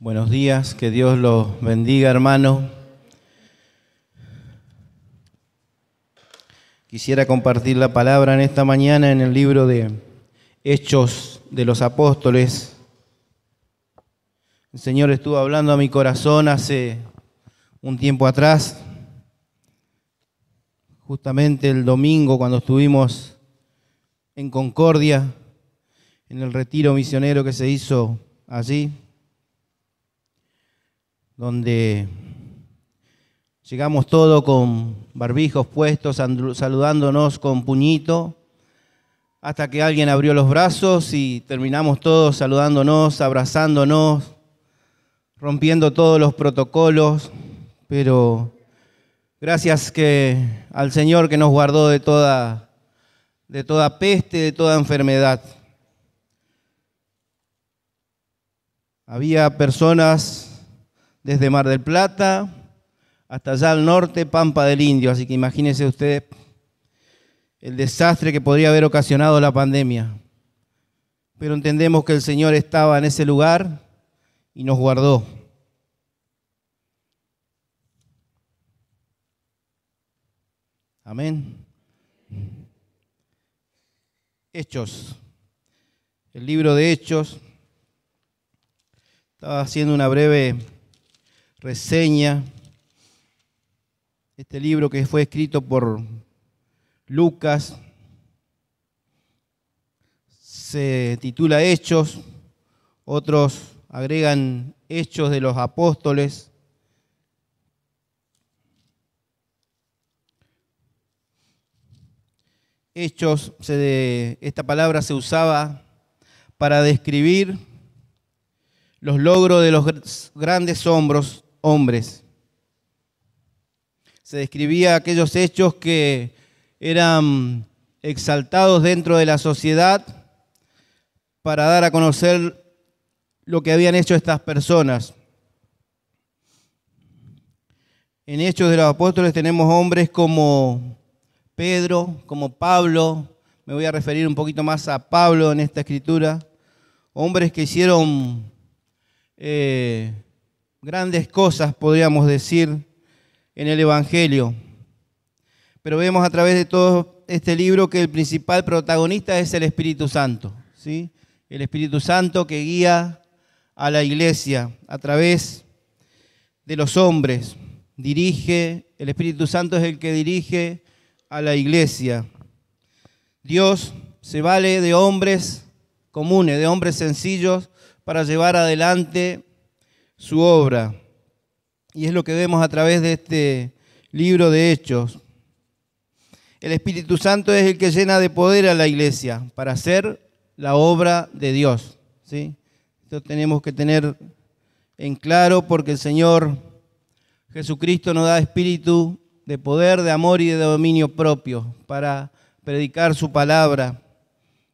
Buenos días, que Dios los bendiga, hermano. Quisiera compartir la palabra en esta mañana en el libro de Hechos de los Apóstoles. El Señor estuvo hablando a mi corazón hace un tiempo atrás, justamente el domingo cuando estuvimos en Concordia, en el retiro misionero que se hizo allí, donde llegamos todos con barbijos puestos, saludándonos con puñito, hasta que alguien abrió los brazos y terminamos todos saludándonos, abrazándonos, rompiendo todos los protocolos, pero gracias al Señor que nos guardó de toda peste, de toda enfermedad. Había personas desde Mar del Plata hasta allá al norte, Pampa del Indio, así que imagínense usted el desastre que podría haber ocasionado la pandemia. Pero entendemos que el Señor estaba en ese lugar y nos guardó. Amén. Hechos, el libro de Hechos. Estaba haciendo una breve reseña. Este libro que fue escrito por Lucas se titula Hechos, otros agregan Hechos de los Apóstoles. Hechos, esta palabra se usaba para describir los logros de los grandes hombres. Se describía aquellos hechos que eran exaltados dentro de la sociedad para dar a conocer lo que habían hecho estas personas. En Hechos de los Apóstoles tenemos hombres como Pedro, como Pablo. Me voy a referir un poquito más a Pablo en esta escritura. Hombres que hicieron grandes cosas, podríamos decir, en el Evangelio. Pero vemos a través de todo este libro que el principal protagonista es el Espíritu Santo, ¿sí? El Espíritu Santo que guía a la iglesia a través de los hombres. El Espíritu Santo es el que dirige a la iglesia. Dios se vale de hombres comunes, de hombres sencillos, para llevar adelante su obra. Y es lo que vemos a través de este libro de Hechos. El Espíritu Santo es el que llena de poder a la iglesia para hacer la obra de Dios, ¿sí? Esto tenemos que tener en claro porque el Señor Jesucristo nos da espíritu de poder, de amor y de dominio propio para predicar su palabra,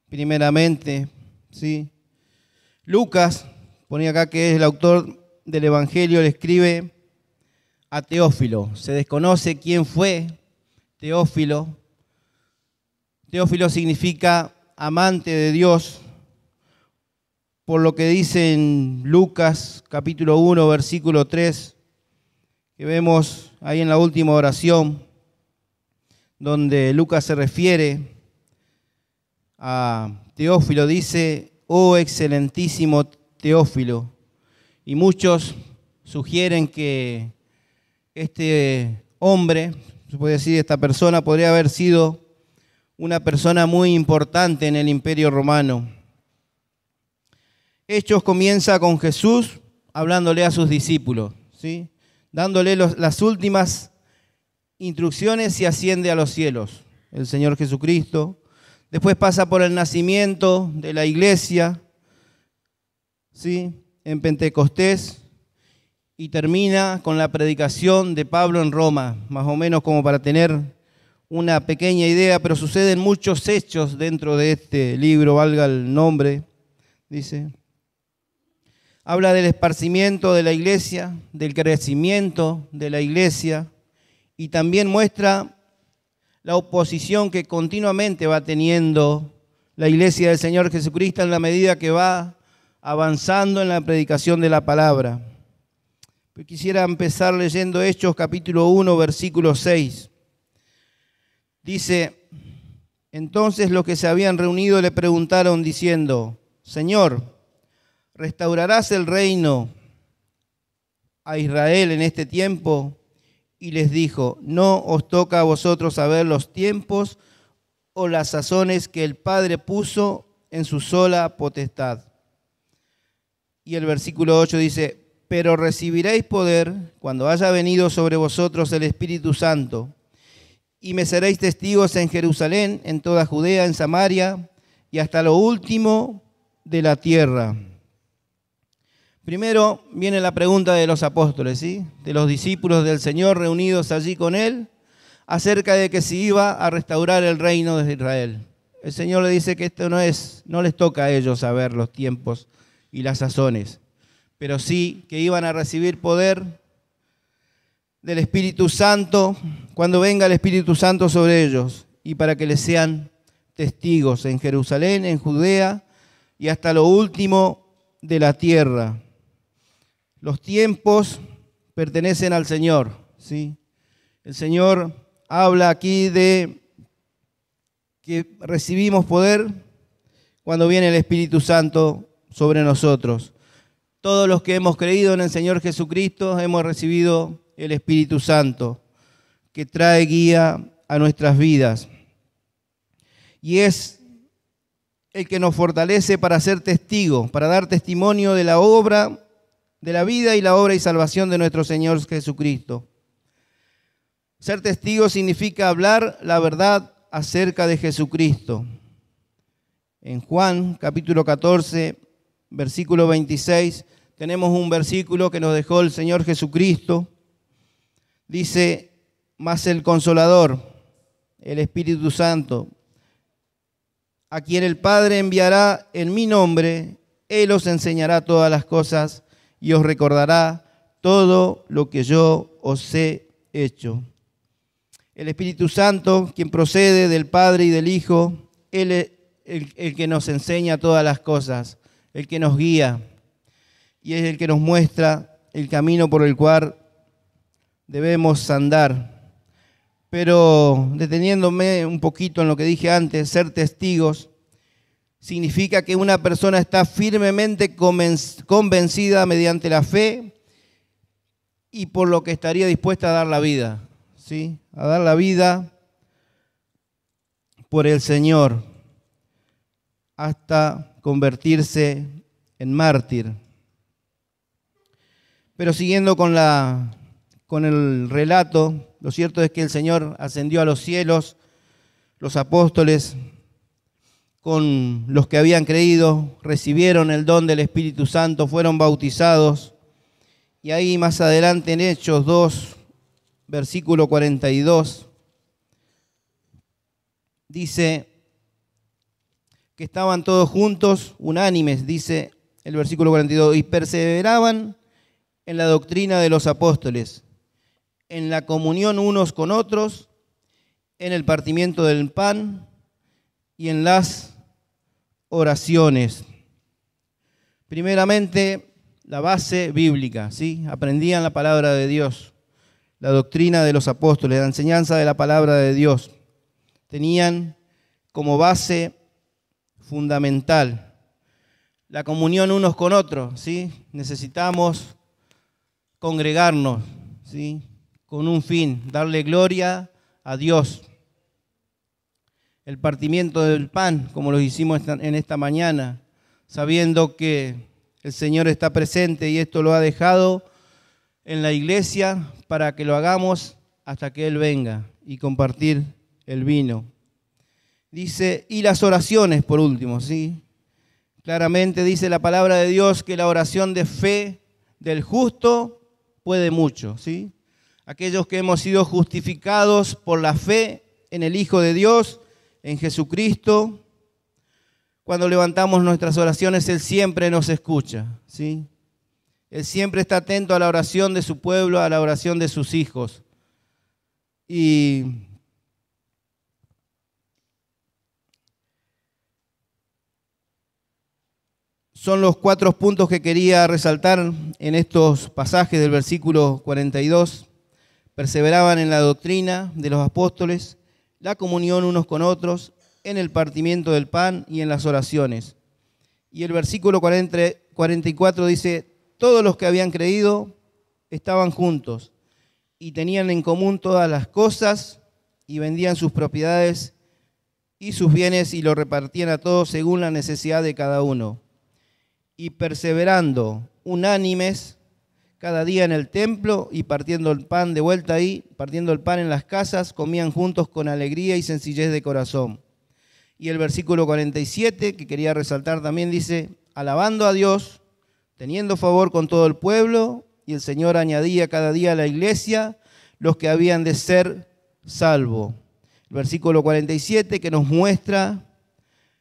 primeramente, ¿sí? Lucas, ponía acá que es el autor del Evangelio, le escribe a Teófilo. Se desconoce quién fue Teófilo. Teófilo significa amante de Dios, por lo que dice en Lucas capítulo 1, versículo 3, que vemos ahí en la última oración, donde Lucas se refiere a Teófilo, dice: oh excelentísimo Teófilo. Y muchos sugieren que este hombre, se puede decir esta persona, podría haber sido una persona muy importante en el Imperio Romano. Hechos comienza con Jesús hablándole a sus discípulos, ¿sí? Dándole las últimas instrucciones y asciende a los cielos, el Señor Jesucristo. Después pasa por el nacimiento de la iglesia, ¿sí? En Pentecostés, y termina con la predicación de Pablo en Roma, más o menos como para tener una pequeña idea, pero suceden muchos hechos dentro de este libro, valga el nombre, dice. Habla del esparcimiento de la iglesia, del crecimiento de la iglesia, y también muestra la oposición que continuamente va teniendo la iglesia del Señor Jesucristo en la medida que va avanzando en la predicación de la palabra. Pero quisiera empezar leyendo Hechos capítulo 1, versículo 6. Dice: entonces los que se habían reunido le preguntaron diciendo: Señor, ¿restaurarás el reino a Israel en este tiempo? Y les dijo: no os toca a vosotros saber los tiempos o las sazones que el Padre puso en su sola potestad. Y el versículo 8 dice: pero recibiréis poder cuando haya venido sobre vosotros el Espíritu Santo, y me seréis testigos en Jerusalén, en toda Judea, en Samaria y hasta lo último de la tierra. Primero viene la pregunta de los apóstoles, ¿sí? De los discípulos del Señor reunidos allí con Él, acerca de que si iba a restaurar el reino de Israel. El Señor le dice que esto no les toca a ellos saber los tiempos y las sazones, pero sí que iban a recibir poder del Espíritu Santo cuando venga el Espíritu Santo sobre ellos, y para que les sean testigos en Jerusalén, en Judea y hasta lo último de la tierra. Los tiempos pertenecen al Señor, ¿sí? El Señor habla aquí de que recibimos poder cuando viene el Espíritu Santo sobre nosotros. Todos los que hemos creído en el Señor Jesucristo hemos recibido el Espíritu Santo, que trae guía a nuestras vidas. Y es el que nos fortalece para ser testigos, para dar testimonio de la obra, de la vida y la obra y salvación de nuestro Señor Jesucristo. Ser testigo significa hablar la verdad acerca de Jesucristo. En Juan capítulo 14, versículo 26, tenemos un versículo que nos dejó el Señor Jesucristo. Dice: mas el Consolador, el Espíritu Santo, a quien el Padre enviará en mi nombre, Él os enseñará todas las cosas y os recordará todo lo que yo os he hecho. El Espíritu Santo, quien procede del Padre y del Hijo, Él es el que nos enseña todas las cosas, el que nos guía y es el que nos muestra el camino por el cual debemos andar. Pero deteniéndome un poquito en lo que dije antes, ser testigos significa que una persona está firmemente convencida mediante la fe y por lo que estaría dispuesta a dar la vida, ¿sí? A dar la vida por el Señor hasta convertirse en mártir. Pero siguiendo con el relato, lo cierto es que el Señor ascendió a los cielos, los apóstoles, con los que habían creído, recibieron el don del Espíritu Santo, fueron bautizados. Y ahí más adelante en Hechos 2, versículo 42, dice que estaban todos juntos, unánimes, dice el versículo 42, y perseveraban en la doctrina de los apóstoles, en la comunión unos con otros, en el partimiento del pan y en las oraciones. Primeramente, la base bíblica, ¿sí? Aprendían la palabra de Dios, la doctrina de los apóstoles, la enseñanza de la palabra de Dios. Tenían como base fundamental la comunión unos con otros, ¿sí? Necesitamos congregarnos, ¿sí? Con un fin, darle gloria a Dios. El partimiento del pan, como lo hicimos en esta mañana, sabiendo que el Señor está presente y esto lo ha dejado en la iglesia para que lo hagamos hasta que Él venga, y compartir el vino. Dice, y las oraciones por último, ¿sí? Claramente dice la palabra de Dios que la oración de fe del justo puede mucho, ¿sí? Aquellos que hemos sido justificados por la fe en el Hijo de Dios, en Jesucristo, cuando levantamos nuestras oraciones, Él siempre nos escucha, ¿sí? Él siempre está atento a la oración de su pueblo, a la oración de sus hijos. Y son los 4 puntos que quería resaltar en estos pasajes del versículo 42. Perseveraban en la doctrina de los apóstoles, la comunión unos con otros, en el partimiento del pan y en las oraciones. Y el versículo 44 dice, todos los que habían creído estaban juntos y tenían en común todas las cosas y vendían sus propiedades y sus bienes y lo repartían a todos según la necesidad de cada uno. Y perseverando unánimes cada día en el templo y partiendo el pan de vuelta ahí, partiendo el pan en las casas, comían juntos con alegría y sencillez de corazón. Y el versículo 47, que quería resaltar también, dice, alabando a Dios, teniendo favor con todo el pueblo, y el Señor añadía cada día a la iglesia los que habían de ser salvos. El versículo 47 que nos muestra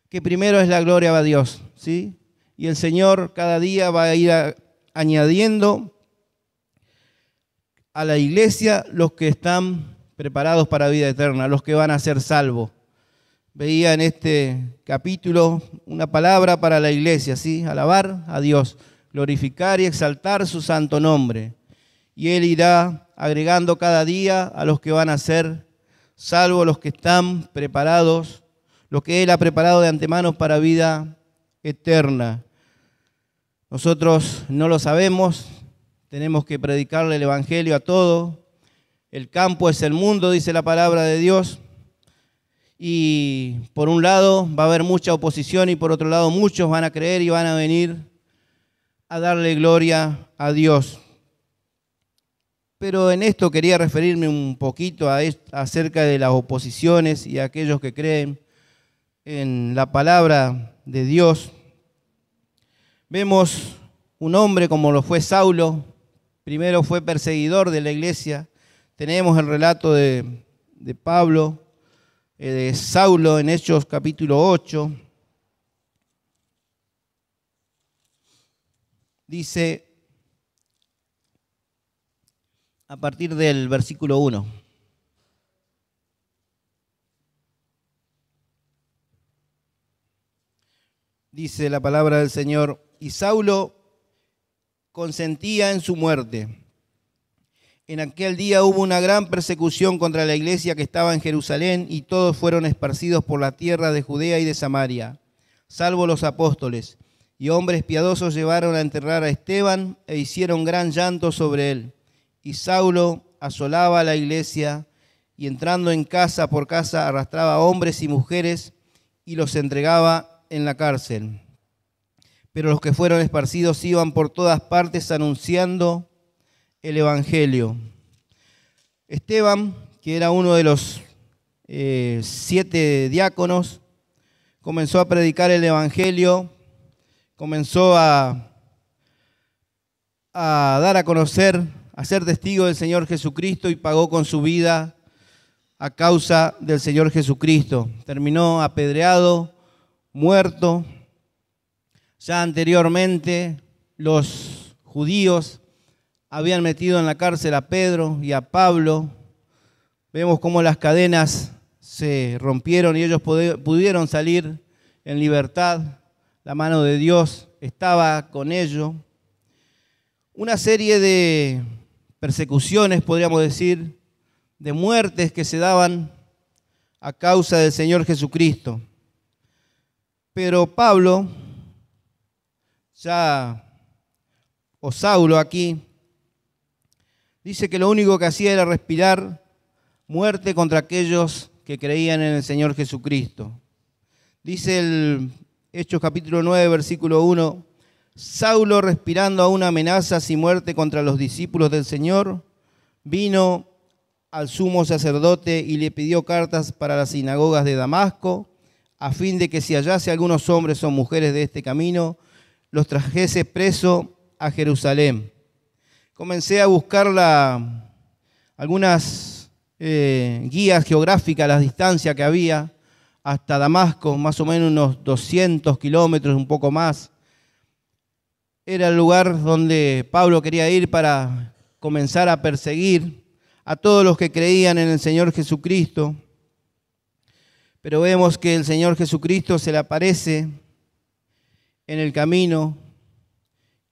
que primero es la gloria a Dios, ¿sí? Y el Señor cada día va a ir añadiendo a la iglesia los que están preparados para vida eterna, los que van a ser salvos. Veía en este capítulo una palabra para la iglesia, ¿sí? Alabar a Dios, glorificar y exaltar su santo nombre. Y Él irá agregando cada día a los que van a ser salvos, los que están preparados, los que Él ha preparado de antemano para vida eterna. Nosotros no lo sabemos, tenemos que predicarle el Evangelio a todos. El campo es el mundo, dice la palabra de Dios. Y por un lado va a haber mucha oposición y por otro lado muchos van a creer y van a venir a darle gloria a Dios. Pero en esto quería referirme un poquito acerca de las oposiciones y aquellos que creen en la palabra de Dios. Vemos un hombre como lo fue Saulo, primero fue perseguidor de la iglesia. Tenemos el relato de Pablo, de Saulo en Hechos capítulo 8. Dice a partir del versículo 1. Dice la palabra del Señor, y Saulo consentía en su muerte. En aquel día hubo una gran persecución contra la iglesia que estaba en Jerusalén y todos fueron esparcidos por la tierra de Judea y de Samaria, salvo los apóstoles. Y hombres piadosos llevaron a enterrar a Esteban e hicieron gran llanto sobre él. Y Saulo asolaba a la iglesia y entrando en casa por casa arrastraba a hombres y mujeres y los entregaba en la cárcel. Pero los que fueron esparcidos iban por todas partes anunciando el Evangelio. Esteban, que era uno de los 7 diáconos, comenzó a predicar el Evangelio, comenzó a dar a conocer, a ser testigo del Señor Jesucristo y pagó con su vida a causa del Señor Jesucristo. Terminó apedreado, muerto. Ya anteriormente los judíos habían metido en la cárcel a Pedro y a Pablo. Vemos cómo las cadenas se rompieron y ellos pudieron salir en libertad. La mano de Dios estaba con ellos. Una serie de persecuciones, podríamos decir, de muertes que se daban a causa del Señor Jesucristo. Pero Pablo, o Saulo aquí, dice que lo único que hacía era respirar muerte contra aquellos que creían en el Señor Jesucristo. Dice el Hechos capítulo 9, versículo 1, Saulo, respirando aún amenazas y muerte contra los discípulos del Señor, vino al sumo sacerdote y le pidió cartas para las sinagogas de Damasco, a fin de que si hallase algunos hombres o mujeres de este camino, los trajese preso a Jerusalén. Comencé a buscar algunas guías geográficas, las distancias que había hasta Damasco, más o menos unos 200 kilómetros, un poco más. Era el lugar donde Pablo quería ir para comenzar a perseguir a todos los que creían en el Señor Jesucristo. Pero vemos que el Señor Jesucristo se le aparece en el camino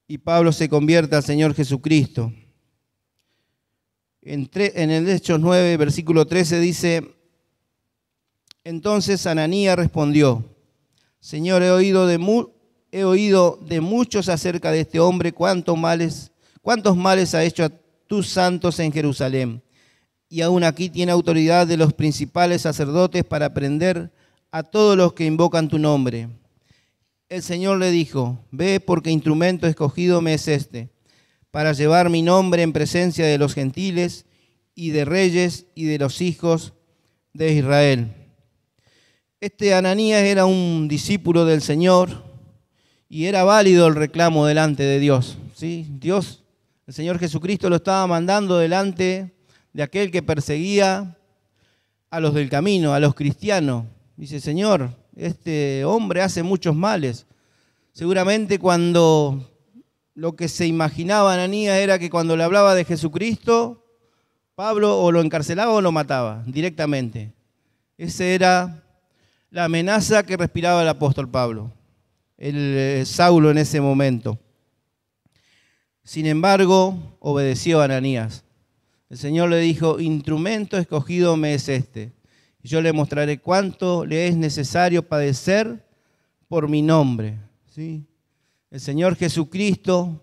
y Pablo se convierte al Señor Jesucristo. En el Hechos 9, versículo 13 dice: entonces Ananías respondió: Señor, he oído de muchos acerca de este hombre, cuántos males ha hecho a tus santos en Jerusalén. Y aún aquí tiene autoridad de los principales sacerdotes para prender a todos los que invocan tu nombre. El Señor le dijo: ve, porque instrumento escogido me es este, para llevar mi nombre en presencia de los gentiles y de reyes y de los hijos de Israel. Este Ananías era un discípulo del Señor y era válido el reclamo delante de Dios, ¿sí? Dios, el Señor Jesucristo, lo estaba mandando delante de aquel que perseguía a los del camino, a los cristianos. Dice: Señor, este hombre hace muchos males. Seguramente cuando lo que se imaginaba Ananías era que cuando le hablaba de Jesucristo, Pablo o lo encarcelaba o lo mataba directamente. Esa era la amenaza que respiraba el apóstol Pablo, el Saulo en ese momento. Sin embargo, obedeció a Ananías. El Señor le dijo: instrumento escogido me es este. Y yo le mostraré cuánto le es necesario padecer por mi nombre. ¿Sí? El Señor Jesucristo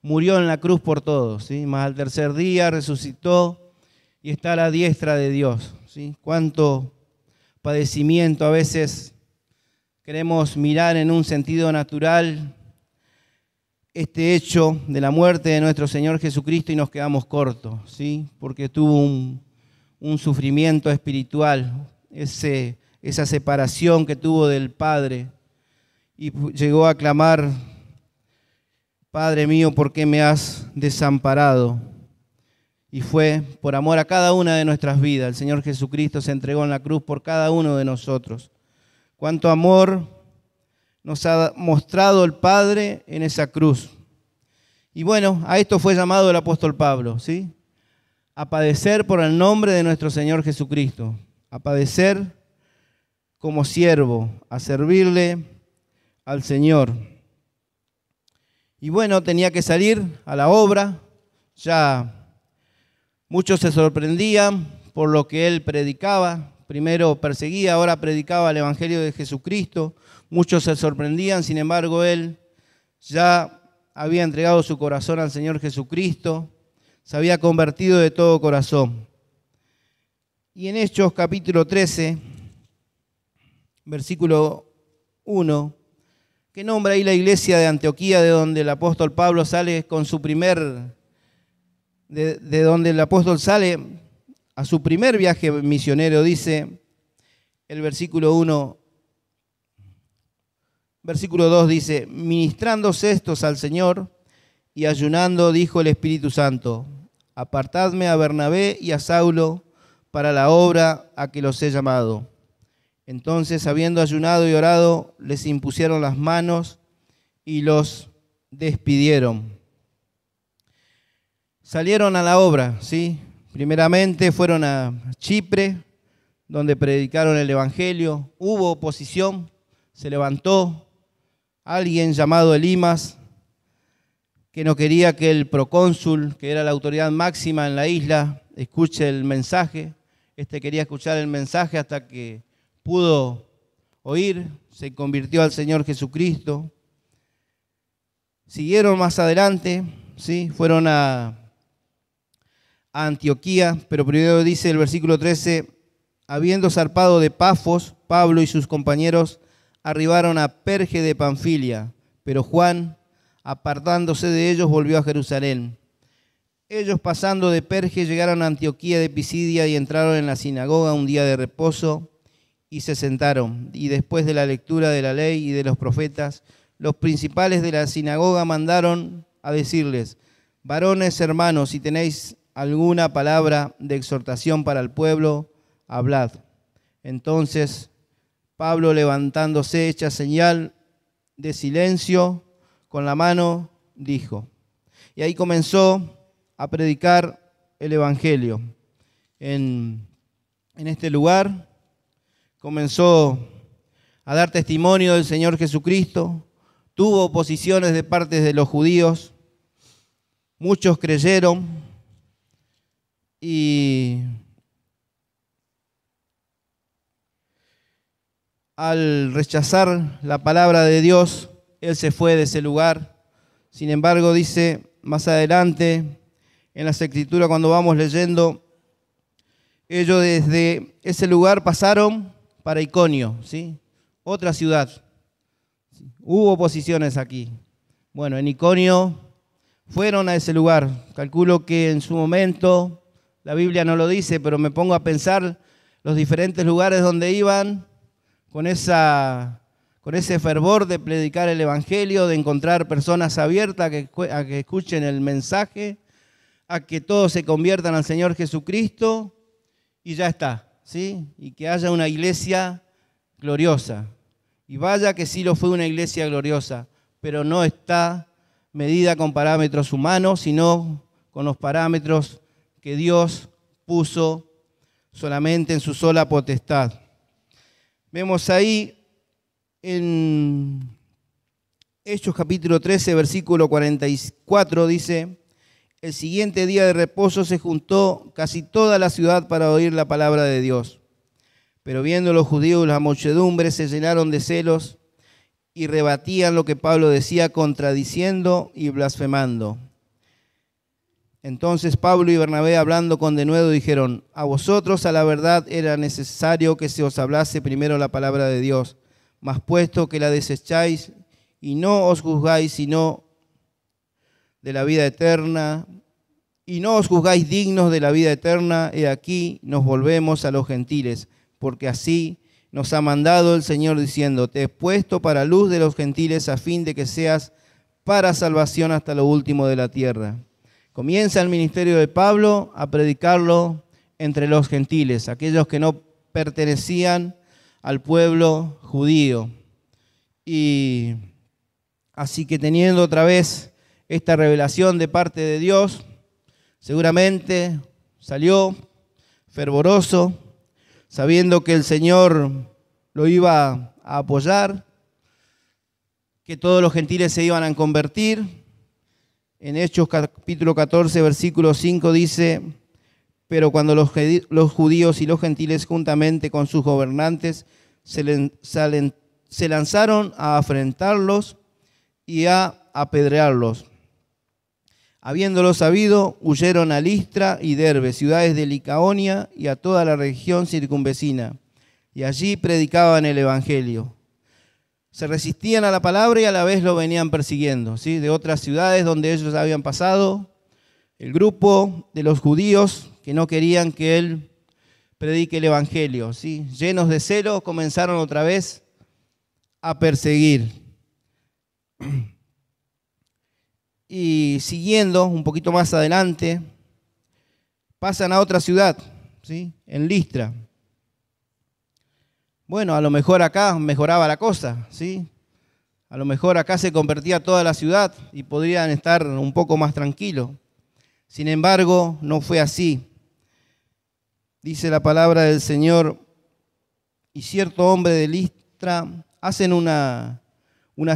murió en la cruz por todos, ¿sí? Mas al tercer día resucitó y está a la diestra de Dios. ¿Sí? Cuánto padecimiento a veces queremos mirar en un sentido natural este hecho de la muerte de nuestro Señor Jesucristo y nos quedamos cortos, ¿sí? Porque tuvo un sufrimiento espiritual, esa separación que tuvo del Padre, y llegó a clamar: Padre mío, ¿por qué me has desamparado? Y fue por amor a cada una de nuestras vidas. El Señor Jesucristo se entregó en la cruz por cada uno de nosotros. Cuánto amor nos ha mostrado el Padre en esa cruz. Y bueno, a esto fue llamado el apóstol Pablo, ¿sí? A padecer por el nombre de nuestro Señor Jesucristo, a padecer como siervo, a servirle al Señor. Y bueno, tenía que salir a la obra. Ya muchos se sorprendían por lo que él predicaba. Primero perseguía, ahora predicaba el Evangelio de Jesucristo. Muchos se sorprendían, sin embargo, él ya había entregado su corazón al Señor Jesucristo, se había convertido de todo corazón. Y en Hechos capítulo 13, versículo 1, que nombra ahí la iglesia de Antioquía, de donde el apóstol Pablo sale con su de donde el apóstol sale a su primer viaje misionero, dice el versículo 1. Versículo 2 dice: ministrándose estos al Señor y ayunando, dijo el Espíritu Santo: apartadme a Bernabé y a Saulo para la obra a que los he llamado. Entonces, habiendo ayunado y orado, les impusieron las manos y los despidieron. Salieron a la obra, ¿sí? Primeramente fueron a Chipre, donde predicaron el Evangelio. Hubo oposición, se levantó alguien llamado Elimas, que no quería que el procónsul, que era la autoridad máxima en la isla, escuche el mensaje. Este quería escuchar el mensaje hasta que pudo oír, se convirtió al Señor Jesucristo. Siguieron más adelante, ¿sí? Fueron a Antioquía, pero primero dice el versículo 13: habiendo zarpado de Pafos, Pablo y sus compañeros arribaron a Perge de Panfilia, pero Juan, apartándose de ellos, volvió a Jerusalén. Ellos, pasando de Perge, llegaron a Antioquía de Pisidia y entraron en la sinagoga un día de reposo y se sentaron. Y después de la lectura de la ley y de los profetas, los principales de la sinagoga mandaron a decirles: varones hermanos, si tenéis alguna palabra de exhortación para el pueblo, hablad. Entonces Pablo, levantándose, hecha señal de silencio con la mano, dijo. Y ahí comenzó a predicar el Evangelio. En este lugar comenzó a dar testimonio del Señor Jesucristo, tuvo oposiciones de parte de los judíos, muchos creyeron y al rechazar la palabra de Dios, él se fue de ese lugar. Sin embargo, dice más adelante en las Escrituras, cuando vamos leyendo, ellos desde ese lugar pasaron para Iconio, ¿sí? Otra ciudad. Hubo oposiciones aquí. Bueno, en Iconio fueron a ese lugar. Calculo que en su momento, la Biblia no lo dice, pero me pongo a pensar los diferentes lugares donde iban con ese fervor de predicar el Evangelio, de encontrar personas abiertas a que escuchen el mensaje, a que todos se conviertan al Señor Jesucristo y ya está, ¿sí? Y que haya una iglesia gloriosa. Y vaya que sí lo fue una iglesia gloriosa, pero no está medida con parámetros humanos, sino con los parámetros que Dios puso solamente en su sola potestad. Vemos ahí en Hechos capítulo 13, versículo 44, dice: el siguiente día de reposo se juntó casi toda la ciudad para oír la palabra de Dios. Pero viendo los judíos la muchedumbre, se llenaron de celos y rebatían lo que Pablo decía, contradiciendo y blasfemando. Entonces Pablo y Bernabé, hablando con denuedo, dijeron: a vosotros a la verdad era necesario que se os hablase primero la palabra de Dios, mas puesto que la desecháis y no os juzgáis sino de la vida eterna, y no os juzgáis dignos de la vida eterna, he aquí nos volvemos a los gentiles, porque así nos ha mandado el Señor diciendo: te he puesto para luz de los gentiles a fin de que seas para salvación hasta lo último de la tierra. Comienza el ministerio de Pablo a predicarlo entre los gentiles, aquellos que no pertenecían al pueblo judío. Y así que teniendo otra vez esta revelación de parte de Dios, seguramente salió fervoroso, sabiendo que el Señor lo iba a apoyar, que todos los gentiles se iban a convertir. En Hechos capítulo 14, versículo 5 dice: pero cuando los judíos y los gentiles juntamente con sus gobernantes se lanzaron a afrentarlos y a apedrearlos. Habiéndolo sabido, huyeron a Listra y Derbe, ciudades de Licaonia, y a toda la región circunvecina, y allí predicaban el Evangelio. Se resistían a la palabra y a la vez lo venían persiguiendo, ¿sí? De otras ciudades donde ellos habían pasado, el grupo de los judíos que no querían que él predique el Evangelio, ¿sí? Llenos de celo, comenzaron otra vez a perseguir. Y siguiendo un poquito más adelante, pasan a otra ciudad, ¿sí? En Listra. Bueno, a lo mejor acá mejoraba la cosa, ¿sí? A lo mejor acá se convertía toda la ciudad y podrían estar un poco más tranquilos. Sin embargo, no fue así. Dice la palabra del Señor: y cierto hombre de Listra, hacen una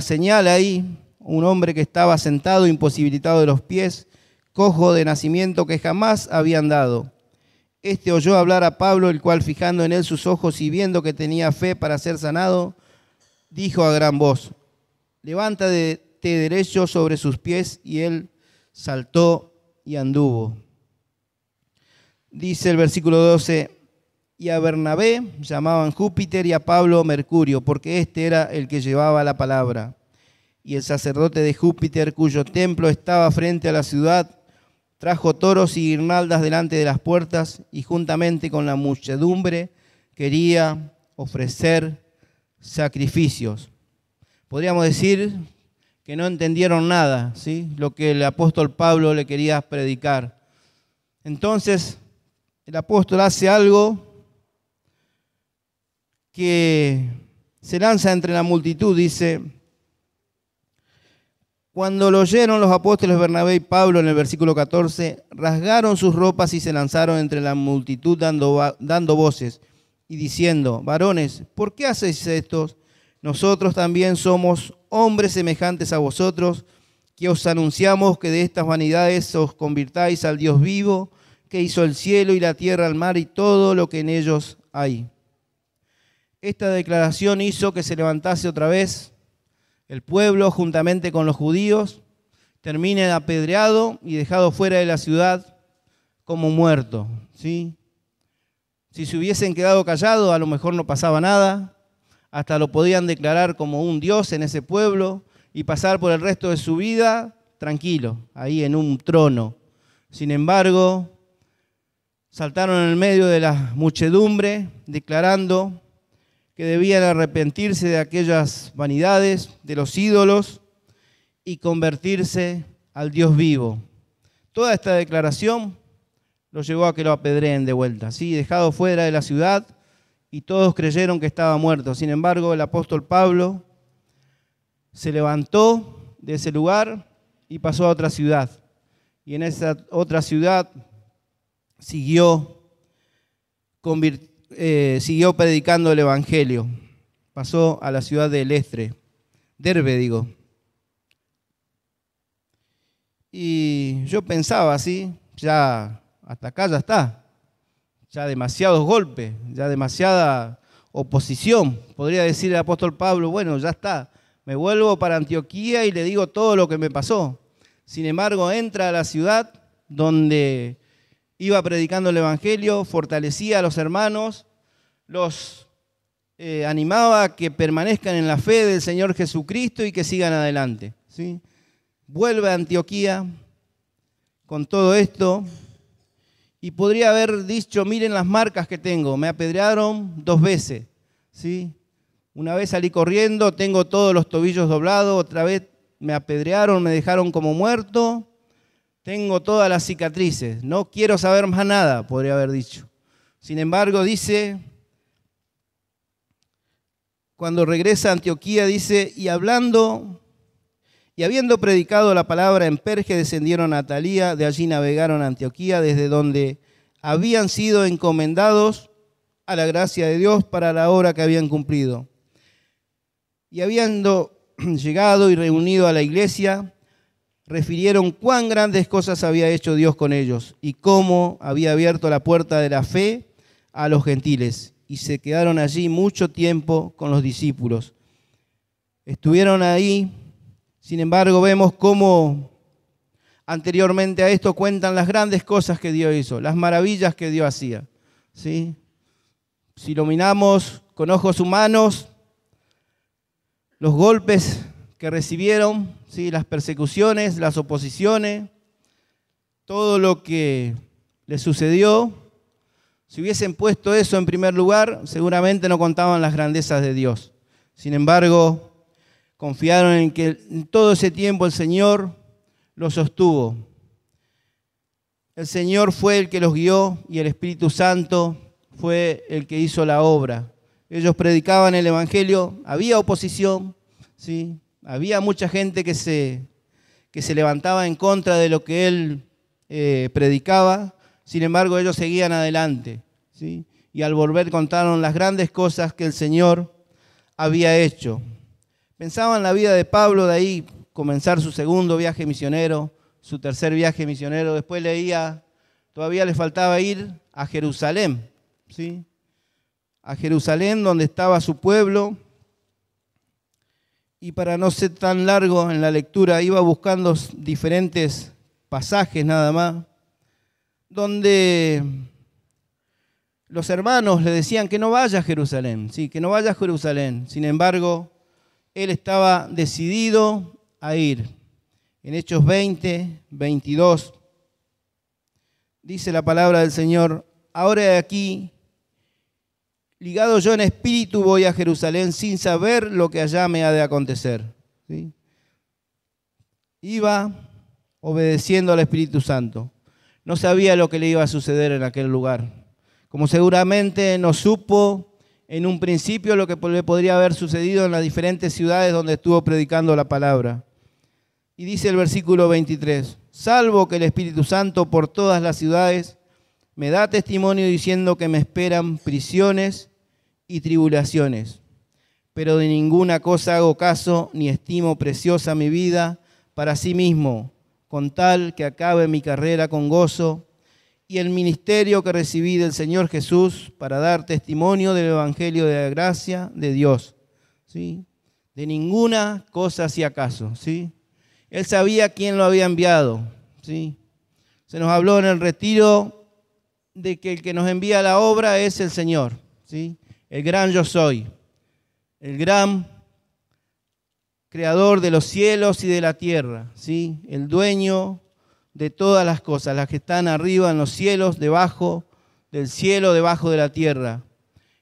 señal ahí, un hombre que estaba sentado, imposibilitado de los pies, cojo de nacimiento, que jamás había andado. Este oyó hablar a Pablo, el cual, fijando en él sus ojos y viendo que tenía fe para ser sanado, dijo a gran voz: levántate derecho sobre sus pies, y él saltó y anduvo. Dice el versículo 12: y a Bernabé llamaban Júpiter y a Pablo Mercurio, porque este era el que llevaba la palabra. Y el sacerdote de Júpiter, cuyo templo estaba frente a la ciudad, trajo toros y guirnaldas delante de las puertas, y juntamente con la muchedumbre quería ofrecer sacrificios. Podríamos decir que no entendieron nada, ¿sí? Lo que el apóstol Pablo le quería predicar. Entonces, el apóstol hace algo que se lanza entre la multitud, dice: cuando lo oyeron los apóstoles Bernabé y Pablo, en el versículo 14, rasgaron sus ropas y se lanzaron entre la multitud dando voces y diciendo: varones, ¿por qué hacéis esto? nosotros también somos hombres semejantes a vosotros, que os anunciamos que de estas vanidades os convirtáis al Dios vivo, que hizo el cielo y la tierra, el mar y todo lo que en ellos hay. Esta declaración hizo que se levantase otra vez el pueblo juntamente con los judíos, termine apedreado y dejado fuera de la ciudad como muerto, ¿sí? Si se hubiesen quedado callados, a lo mejor no pasaba nada, hasta lo podían declarar como un dios en ese pueblo y pasar por el resto de su vida tranquilo, ahí en un trono. Sin embargo, saltaron en el medio de la muchedumbre, declarando que debían arrepentirse de aquellas vanidades, de los ídolos, y convertirse al Dios vivo. Toda esta declaración lo llevó a que lo apedreen de vuelta, ¿sí? Dejado fuera de la ciudad, y todos creyeron que estaba muerto. Sin embargo, el apóstol Pablo se levantó de ese lugar y pasó a otra ciudad. Y en esa otra ciudad siguió predicando el evangelio. Pasó a la ciudad de Derbe. Y yo pensaba así, ya hasta acá ya está, ya demasiados golpes, ya demasiada oposición. Podría decir el apóstol Pablo, bueno, ya está, me vuelvo para Antioquía y le digo todo lo que me pasó. Sin embargo, entra a la ciudad donde iba predicando el evangelio, fortalecía a los hermanos, los animaba a que permanezcan en la fe del Señor Jesucristo y que sigan adelante, ¿sí? Vuelve a Antioquía con todo esto y podría haber dicho, miren las marcas que tengo, me apedrearon 2 veces, ¿sí? Una vez salí corriendo, tengo todos los tobillos doblados, otra vez me apedrearon, me dejaron como muerto, tengo todas las cicatrices, no quiero saber más nada, podría haber dicho. Sin embargo, dice, cuando regresa a Antioquía, dice, y habiendo predicado la palabra en Perge, descendieron a Atalía, de allí navegaron a Antioquía, desde donde habían sido encomendados a la gracia de Dios para la obra que habían cumplido. Y habiendo llegado y reunido a la iglesia, refirieron cuán grandes cosas había hecho Dios con ellos y cómo había abierto la puerta de la fe a los gentiles. Y se quedaron allí mucho tiempo con los discípulos. Estuvieron ahí. Sin embargo, vemos cómo anteriormente a esto cuentan las grandes cosas que Dios hizo, las maravillas que Dios hacía, ¿sí? Si lo miramos con ojos humanos, los golpes que recibieron, ¿sí? Las persecuciones, las oposiciones, todo lo que les sucedió, si hubiesen puesto eso en primer lugar, seguramente no contaban las grandezas de Dios. Sin embargo, confiaron en que en todo ese tiempo el Señor los sostuvo. El Señor fue el que los guió y el Espíritu Santo fue el que hizo la obra. Ellos predicaban el Evangelio, había oposición, ¿sí? Había mucha gente que se levantaba en contra de lo que él predicaba. Sin embargo, ellos seguían adelante, ¿sí? Y al volver contaron las grandes cosas que el Señor había hecho. Pensaba en la vida de Pablo, de ahí comenzar su segundo viaje misionero, su tercer viaje misionero. Después leía, todavía le faltaba ir a Jerusalén, ¿sí? A Jerusalén, donde estaba su pueblo. Y para no ser tan largo en la lectura, iba buscando diferentes pasajes nada más, donde los hermanos le decían que no vaya a Jerusalén, ¿sí? Que no vaya a Jerusalén. Sin embargo, él estaba decidido a ir. En Hechos 20, 22, dice la palabra del Señor, ahora de aquí, ligado yo en espíritu, voy a Jerusalén sin saber lo que allá me ha de acontecer, ¿sí? Iba obedeciendo al Espíritu Santo. No sabía lo que le iba a suceder en aquel lugar. Como seguramente no supo en un principio lo que le podría haber sucedido en las diferentes ciudades donde estuvo predicando la palabra. Y dice el versículo 23, salvo que el Espíritu Santo por todas las ciudades me da testimonio diciendo que me esperan prisiones y tribulaciones. pero de ninguna cosa hago caso, ni estimo preciosa mi vida para sí mismo, con tal que acabe mi carrera con gozo y el ministerio que recibí del Señor Jesús para dar testimonio del Evangelio de la gracia de Dios. ¿Sí? De ninguna cosa hacía caso. ¿Sí? Él sabía quién lo había enviado. ¿Sí? Se nos habló en el retiro de que el que nos envía la obra es el Señor. ¿Sí? El gran yo soy. El gran creador de los cielos y de la tierra. ¿Sí? El dueño de todas las cosas, las que están arriba en los cielos, debajo del cielo, debajo de la tierra.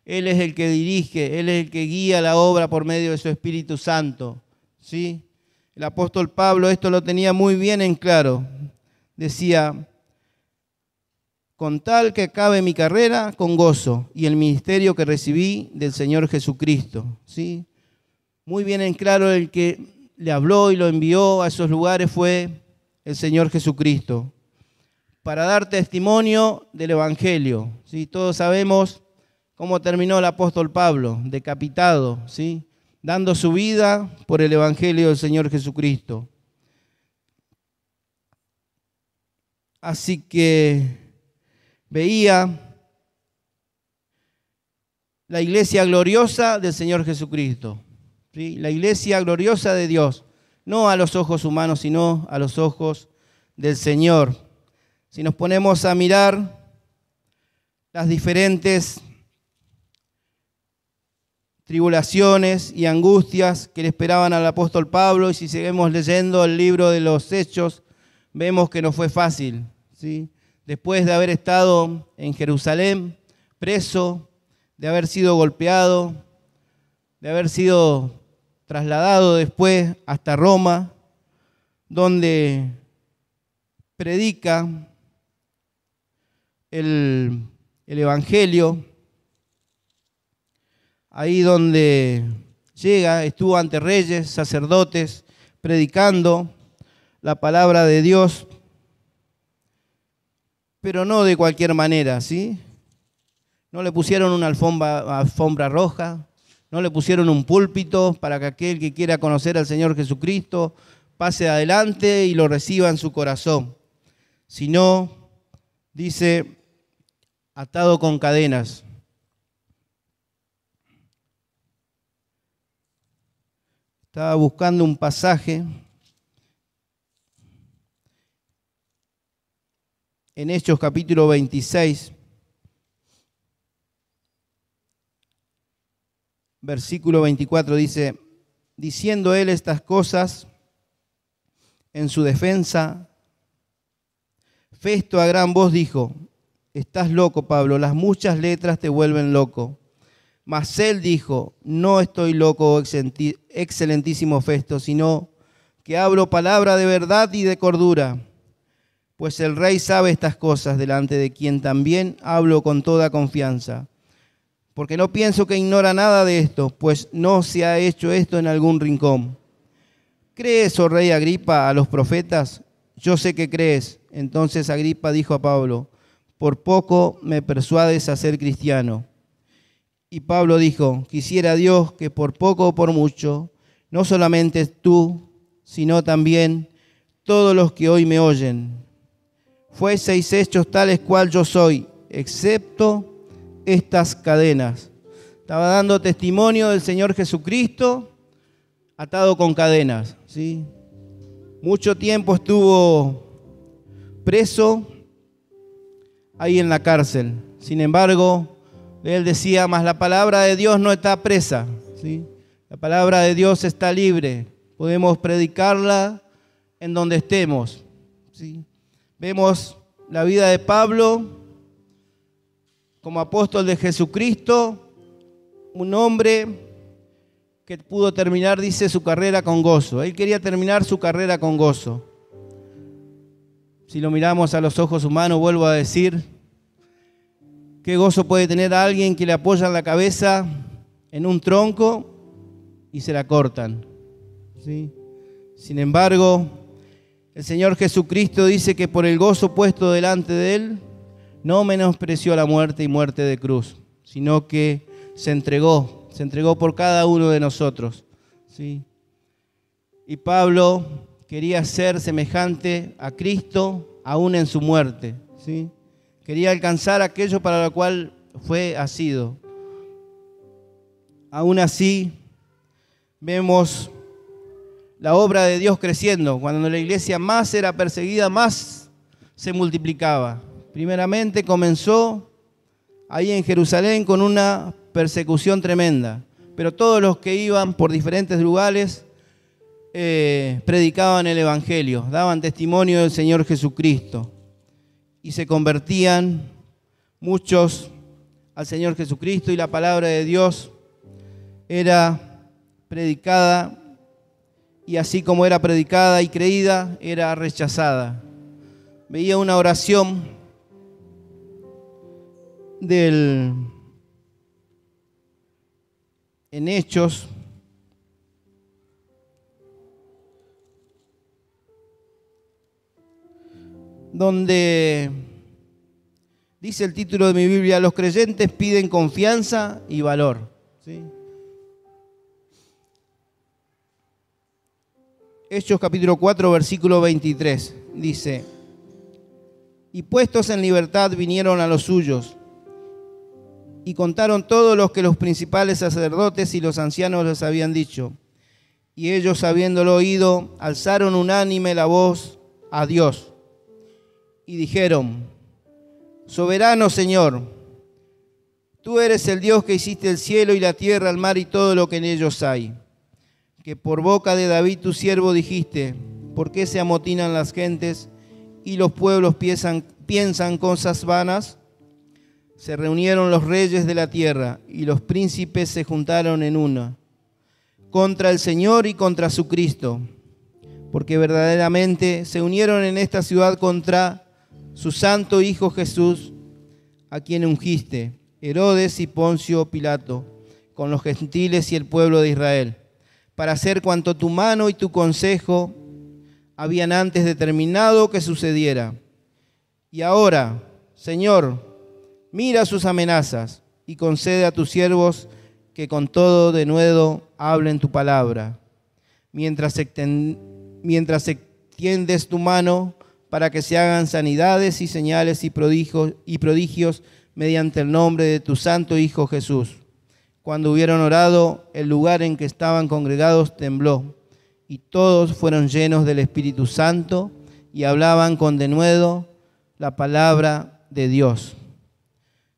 Él es el que dirige, Él es el que guía la obra por medio de su Espíritu Santo. ¿Sí? El apóstol Pablo esto lo tenía muy bien en claro. Decía, con tal que acabe mi carrera con gozo y el ministerio que recibí del Señor Jesucristo. ¿Sí? Muy bien en claro, el que le habló y lo envió a esos lugares fue el Señor Jesucristo, para dar testimonio del Evangelio. ¿Sí? Todos sabemos cómo terminó el apóstol Pablo, decapitado, ¿sí? Dando su vida por el Evangelio del Señor Jesucristo. Así que veía la iglesia gloriosa del Señor Jesucristo, ¿sí? La iglesia gloriosa de Dios. No a los ojos humanos, sino a los ojos del Señor. Si nos ponemos a mirar las diferentes tribulaciones y angustias que le esperaban al apóstol Pablo, y si seguimos leyendo el libro de los Hechos, vemos que no fue fácil, ¿sí? Después de haber estado en Jerusalén, preso, de haber sido golpeado, de haber sido trasladado después hasta Roma, donde predica el Evangelio, ahí donde llega, estuvo ante reyes, sacerdotes, predicando la palabra de Dios, pero no de cualquier manera, ¿sí? No le pusieron una alfombra roja, no le pusieron un púlpito para que aquel que quiera conocer al Señor Jesucristo pase adelante y lo reciba en su corazón. Sino, dice, atado con cadenas. Estaba buscando un pasaje en Hechos capítulo 26. Versículo 24 dice, diciendo él estas cosas en su defensa, Festo a gran voz dijo, estás loco, Pablo, las muchas letras te vuelven loco. Mas él dijo, no estoy loco, excelentísimo Festo, sino que hablo palabra de verdad y de cordura, pues el rey sabe estas cosas, delante de quien también hablo con toda confianza. Porque no pienso que ignora nada de esto, pues no se ha hecho esto en algún rincón. ¿Crees, oh rey Agripa, a los profetas? Yo sé que crees. Entonces Agripa dijo a Pablo, por poco me persuades a ser cristiano. Y Pablo dijo, quisiera Dios que por poco o por mucho, no solamente tú, sino también todos los que hoy me oyen, fueseis hechos tales cual yo soy, excepto estas cadenas. Estaba dando testimonio del Señor Jesucristo atado con cadenas, ¿sí? Mucho tiempo estuvo preso ahí en la cárcel. Sin embargo, él decía, mas la palabra de Dios no está presa, ¿sí? La palabra de Dios está libre. Podemos predicarla en donde estemos, ¿sí? Vemos la vida de Pablo como apóstol de Jesucristo, un hombre que pudo terminar, dice, su carrera con gozo. Él quería terminar su carrera con gozo. Si lo miramos a los ojos humanos, vuelvo a decir, ¿qué gozo puede tener a alguien que le apoyan la cabeza en un tronco y se la cortan? ¿Sí? Sin embargo, el Señor Jesucristo dice que por el gozo puesto delante de Él, no menospreció la muerte y muerte de cruz, sino que se entregó, se entregó por cada uno de nosotros, ¿sí? Y Pablo quería ser semejante a Cristo aún en su muerte, ¿sí? Quería alcanzar aquello para lo cual fue asido. Aún así, vemos la obra de Dios creciendo. Cuando la iglesia más era perseguida, más se multiplicaba. Primeramente comenzó ahí en Jerusalén con una persecución tremenda, pero todos los que iban por diferentes lugares predicaban el Evangelio, daban testimonio del Señor Jesucristo y se convertían muchos al Señor Jesucristo, y la palabra de Dios era predicada, y así como era predicada y creída, era rechazada. Veía una oración en Hechos, donde dice el título de mi Biblia: los creyentes piden confianza y valor, ¿sí? Hechos capítulo 4, versículo 23, dice: y puestos en libertad vinieron a los suyos, y contaron todo lo que los principales sacerdotes y los ancianos les habían dicho. Y ellos, habiéndolo oído, alzaron unánime la voz a Dios, y dijeron: soberano Señor, tú eres el Dios que hiciste el cielo y la tierra, el mar y todo lo que en ellos hay. Que por boca de David tu siervo dijiste: ¿por qué se amotinan las gentes y los pueblos piensan cosas vanas? Se reunieron los reyes de la tierra y los príncipes se juntaron en una contra el Señor y contra su Cristo, porque verdaderamente se unieron en esta ciudad contra su santo Hijo Jesús, a quien ungiste, Herodes y Poncio Pilato, con los gentiles y el pueblo de Israel, para hacer cuanto tu mano y tu consejo habían antes determinado que sucediera. Y ahora, Señor, mira sus amenazas y concede a tus siervos que con todo denuedo hablen tu palabra, mientras extiendes tu mano para que se hagan sanidades y señales y prodigios mediante el nombre de tu santo Hijo Jesús. Cuando hubieron orado, el lugar en que estaban congregados tembló, y todos fueron llenos del Espíritu Santo y hablaban con denuedo la palabra de Dios.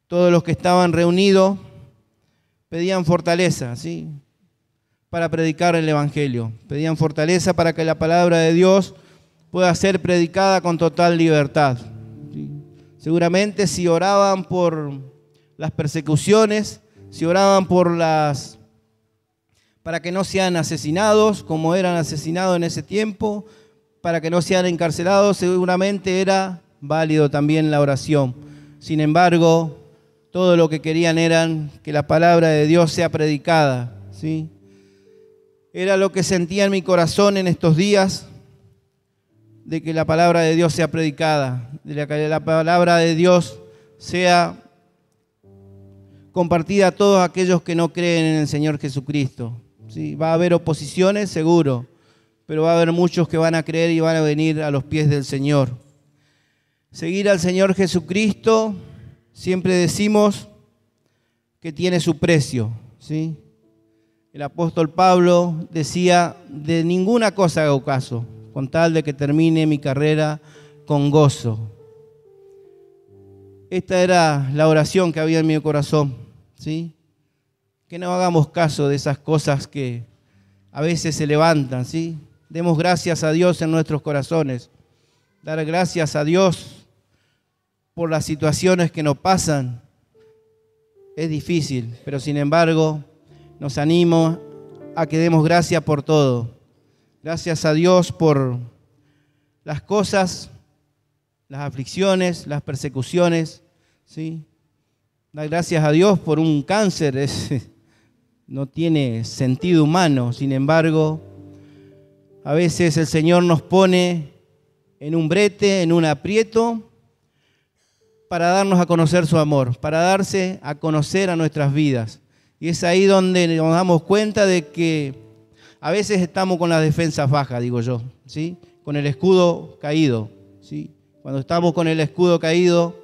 Todos los que estaban reunidos pedían fortaleza, ¿sí?, para predicar el Evangelio. Pedían fortaleza para que la palabra de Dios pueda ser predicada con total libertad, ¿sí? Seguramente si oraban por las persecuciones, si oraban para que no sean asesinados como eran asesinados en ese tiempo, para que no sean encarcelados, seguramente era válido también la oración. Sin embargo, todo lo que querían eran que la palabra de Dios sea predicada, ¿sí? Era lo que sentía en mi corazón en estos días, de que la palabra de Dios sea predicada, de que la palabra de Dios sea compartida a todos aquellos que no creen en el Señor Jesucristo, ¿sí? Va a haber oposiciones, seguro, pero va a haber muchos que van a creer y van a venir a los pies del Señor. Seguir al Señor Jesucristo, siempre decimos que tiene su precio, ¿sí? El apóstol Pablo decía: de ninguna cosa hago caso, con tal de que termine mi carrera con gozo. Esta era la oración que había en mi corazón, ¿sí? Que no hagamos caso de esas cosas que a veces se levantan, ¿sí? Demos gracias a Dios en nuestros corazones. Dar gracias a Dios por las situaciones que nos pasan es difícil, pero sin embargo nos animo a que demos gracias por todo. Gracias a Dios por las cosas, las aflicciones, las persecuciones, ¿sí? Dar gracias a Dios por un cáncer no tiene sentido humano. Sin embargo, a veces el Señor nos pone en un brete, en un aprieto, para darnos a conocer su amor, para darse a conocer a nuestras vidas. Y es ahí donde nos damos cuenta de que a veces estamos con las defensas bajas, digo yo, ¿sí? Con el escudo caído, ¿sí? Cuando estamos con el escudo caído,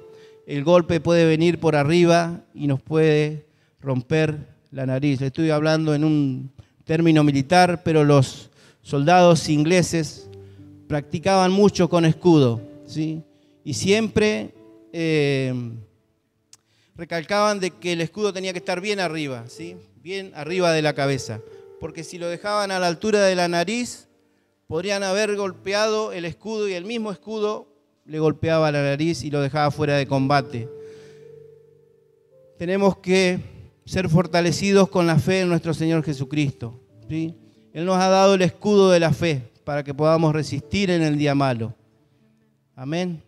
el golpe puede venir por arriba y nos puede romper la nariz. Le estoy hablando en un término militar, pero los soldados ingleses practicaban mucho con escudo, ¿sí? Y siempre recalcaban de que el escudo tenía que estar bien arriba, ¿sí? Bien arriba de la cabeza, porque si lo dejaban a la altura de la nariz, podrían haber golpeado el escudo y el mismo escudo le golpeaba la nariz y lo dejaba fuera de combate. Tenemos que ser fortalecidos con la fe en nuestro Señor Jesucristo, ¿sí? Él nos ha dado el escudo de la fe para que podamos resistir en el día malo. Amén.